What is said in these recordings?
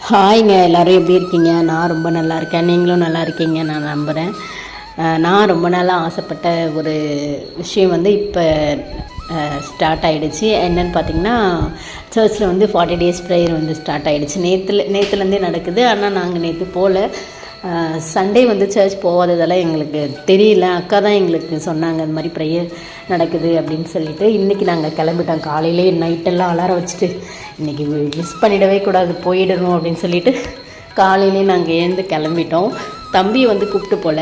ஹாய்ங்க, எல்லோரும் எப்படி இருக்கீங்க? நான் ரொம்ப நல்லா இருக்கேன். நீங்களும் நல்லா இருக்கீங்க நான் நம்புகிறேன். நான் ரொம்ப நாளாக ஆசைப்பட்ட ஒரு விஷயம் வந்து இப்போ ஸ்டார்ட் ஆகிடுச்சு. என்னென்னு பார்த்தீங்கன்னா, சர்ச்சில் வந்து 40 டேஸ் ப்ரேயர் வந்து ஸ்டார்ட் ஆகிடுச்சு. நேற்றுலேருந்தே நடக்குது. ஆனால் நாங்கள் நேற்று போகல. சண்டே வந்து சர்ச் போகாததெல்லாம் எங்களுக்கு தெரியல. அக்கா தான் எங்களுக்கு சொன்னாங்க, இந்த மாதிரி ப்ரேயர் நடக்குது அப்படின்னு சொல்லிட்டு. இன்றைக்கி நாங்கள் கிளம்பிட்டோம். காலையிலே நைட்டெல்லாம் அலாரம் வச்சுட்டு இன்றைக்கி மிஸ் பண்ணிடவே கூடாது, போயிடணும் அப்படின்னு சொல்லிட்டு காலையிலே நாங்கள் எழுந்து கிளம்பிட்டோம். தம்பியை வந்து கூப்பிட்டு போகல.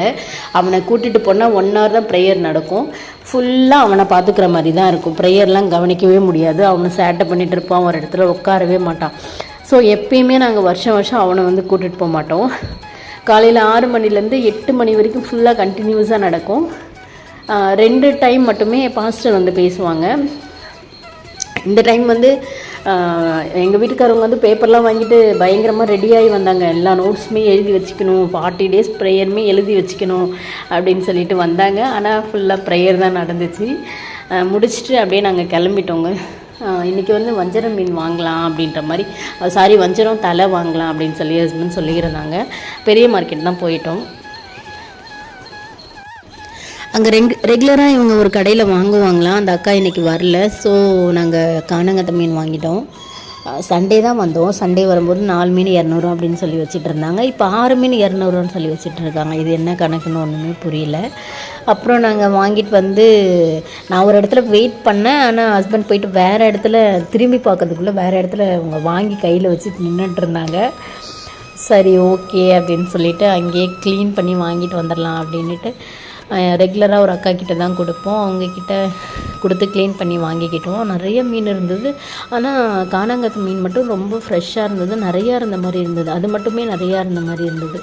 அவனை கூட்டிகிட்டு போனால் 1 hour தான் ப்ரேயர் நடக்கும். ஃபுல்லாக அவனை பார்த்துக்கிற மாதிரி தான் இருக்கும். ப்ரேயர்லாம் கவனிக்கவே முடியாது. அவனை சேட்டை பண்ணிகிட்டு இருப்பான், ஒரு இடத்துல உட்காரவே மாட்டான். ஸோ எப்பயுமே நாங்கள் வருஷம் அவனை வந்து கூட்டிகிட்டு போக மாட்டோம். காலையில் 6 மணிலேருந்து 8 மணி வரைக்கும் ஃபுல்லாக கண்டினியூஸாக நடக்கும். 2 டைம் மட்டுமே பாஸ்டர் வந்து பேசுவாங்க. இந்த டைம் வந்து எங்கள் வீட்டுக்காரவங்க வந்து பேப்பர்லாம் வாங்கிட்டு பயங்கரமாக ரெடியாகி வந்தாங்க. எல்லா நோட்ஸுமே எழுதி வச்சுக்கணும், 40 டேஸ் ப்ரேயருமே எழுதி வச்சுக்கணும் அப்படின்னு சொல்லிட்டு வந்தாங்க. ஆனால் ஃபுல்லாக ப்ரேயர் தான் நடந்துச்சு. முடிச்சுட்டு அப்படியே நாங்கள் கிளம்பிட்டோங்க. இன்றைக்கி வந்து வஞ்சரம் மீன் வாங்கலாம் அப்படின்ற மாதிரி, வஞ்சரம் தலை வாங்கலாம் அப்படின்னு சொல்லி ஹஸ்பண்ட் சொல்லியிருந்தாங்க. பெரிய மார்க்கெட் தான் போயிட்டோம். அங்கே ரெகுலராக இவங்க ஒரு கடையில் வாங்குவாங்களாம். அந்த அக்கா இன்றைக்கி வரல. ஸோ நாங்கள் காணங்கத்தை மீன் வாங்கிட்டோம். சண்டே தான் வந்தோம். சண்டே வரும்போது 4 மீன் 200 அப்படின்னு சொல்லி வச்சுட்டு இருந்தாங்க. இப்போ 6 மீன் 200ன்னு சொல்லி வச்சுட்டு இருக்காங்க. இது என்ன கணக்குன்னு ஒன்றுமே புரியல. அப்புறம் நாங்கள் வாங்கிட்டு வந்து நான் ஒரு இடத்துல வெயிட் பண்ணேன். ஆனால் ஹஸ்பண்ட் போயிட்டு வேறு இடத்துல திரும்பி பார்க்கறதுக்குள்ளே வேறு இடத்துல அவங்க வாங்கி கையில் வச்சுட்டு நின்றுட்டு இருந்தாங்க. சரி, ஓகே அப்படின்னு சொல்லிவிட்டு அங்கேயே க்ளீன் பண்ணி வாங்கிட்டு வந்துடலாம் அப்படின்ட்டு ரெகுலராக ஒரு அக்கா கிட்ட தான் கொடுப்போம். அவங்கக்கிட்ட கொடுத்து க்ளீன் பண்ணி வாங்கிக்கிட்டோம். நிறைய மீன் இருந்தது. ஆனால் காணாங்கத்து மீன் மட்டும் ரொம்ப ஃப்ரெஷ்ஷாக இருந்தது. நிறையா இருந்த மாதிரி இருந்தது. அது மட்டுமே நிறையா இருந்த மாதிரி இருந்தது.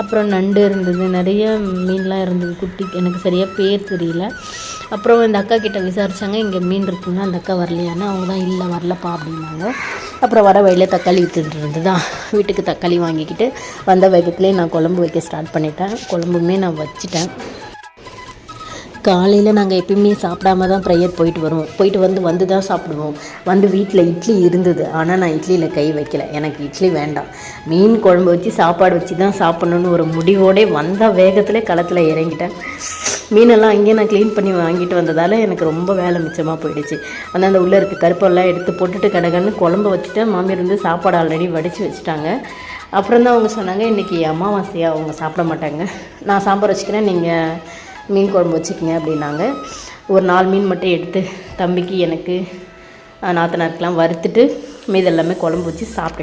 அப்புறம் நண்டு இருந்தது. நிறைய மீன்லாம் இருந்தது. குட்டி, எனக்கு சரியாக பேர் தெரியல. அப்புறம் இந்த அக்கா கிட்ட விசாரித்தாங்க, இங்கே மீன் இருக்குன்னா. அந்த அக்கா வரலையானா, அவங்க தான் இல்லை வரலப்பா அப்படின்னாங்க. அப்புறம் வர வழியில் தக்காளி விற்றுட்டு இருந்துதான். வீட்டுக்கு தக்காளி வாங்கிக்கிட்டு வந்த வேகத்துலேயே நான் குழம்பு வைக்க ஸ்டார்ட் பண்ணிட்டேன். குழம்புமே நான் வச்சுட்டேன். காலையில் நாங்கள் எப்பயுமே சாப்பிடாம தான் ப்ரேயர் போயிட்டு வந்து தான் சாப்பிடுவோம். வந்து வீட்டில் இட்லி இருந்தது. ஆனால் நான் இட்லியில் கை வைக்கல. எனக்கு இட்லி வேண்டாம், மீன் குழம்பு வச்சு சாப்பாடு வச்சு தான் சாப்பிட்ணுன்னு ஒரு முடிவோடே வந்த வேகத்தில் களத்தில் இறங்கிட்டேன். மீனெல்லாம் அங்கேயே நான் க்ளீன் பண்ணி வாங்கிட்டு வந்ததால் எனக்கு ரொம்ப வேலை மிச்சமாக போயிடுச்சு. ஆனால் அந்த உள்ளே இருக்க கருப்பெல்லாம் எடுத்து போட்டுட்டு கடகன்னு குழம்பு வச்சுட்டேன். மாமியார் வந்து சாப்பாடு ஆல்ரெடி வடித்து வச்சுட்டாங்க. அப்புறம் தான் அவங்க சொன்னாங்க, இன்றைக்கி அமாவாசையாக அவங்க சாப்பிட மாட்டாங்க, நான் சாம்பார் வச்சுக்கிறேன், நீங்கள் மீன் குழம்பு வச்சுக்கோங்க அப்படின்னாங்க. ஒரு 4 மீன் மட்டும் எடுத்து தம்பிக்கு எனக்கு நாத்தனாருக்கெலாம் வறுத்துட்டு மீதெல்லாமே குழம்பு வச்சு சாப்பிட்டுட்டேன்.